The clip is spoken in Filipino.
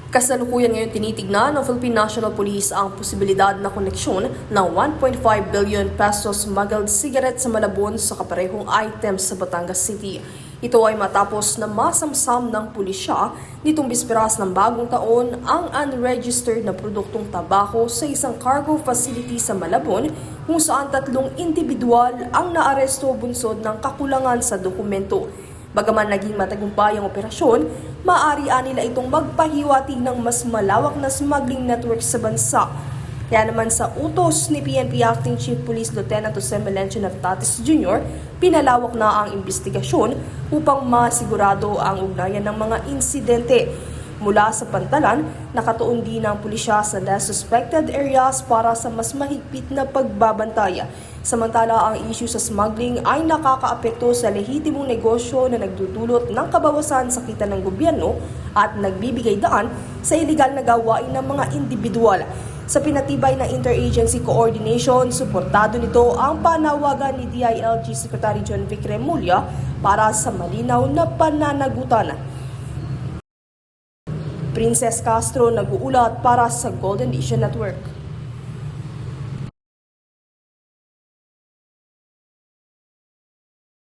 Kasalukuyan ngayon tinitignan ng Philippine National Police ang posibilidad na koneksyon ng 1.5 billion pesos smuggled cigarette sa Malabon sa kaparehong items sa Batangas City. Ito ay matapos na masamsam ng pulisya nitong bisperas ng bagong taon ang unregistered na produktong tabako sa isang cargo facility sa Malabon kung saan 3 individual ang naaresto bunsod ng kakulangan sa dokumento. Bagaman naging matagumpay ang operasyon, maaari nila itong magpahiwatig ng mas malawak na smuggling network sa bansa. Kaya naman sa utos ni PNP Acting Chief Police Lieutenant Jose Melencio Navtatis Jr., pinalawak na ang investigasyon upang masigurado ang ugnayan ng mga insidente. Mula sa pantalan, nakatuon din ang pulisya sa less suspected areas para sa mas mahigpit na pagbabantaya. Samantala, ang issue sa smuggling ay nakakaapekto sa lehitimong negosyo na nagdudulot ng kabawasan sa kita ng gobyerno at nagbibigay daan sa iligal na gawain ng mga individual. Sa pinatibay ng interagency coordination, suportado nito ang panawagan ni DILG Secretary John Vic Remulla para sa malinaw na pananagutan. Princess Castro nag-uulat para sa Golden Vision Network.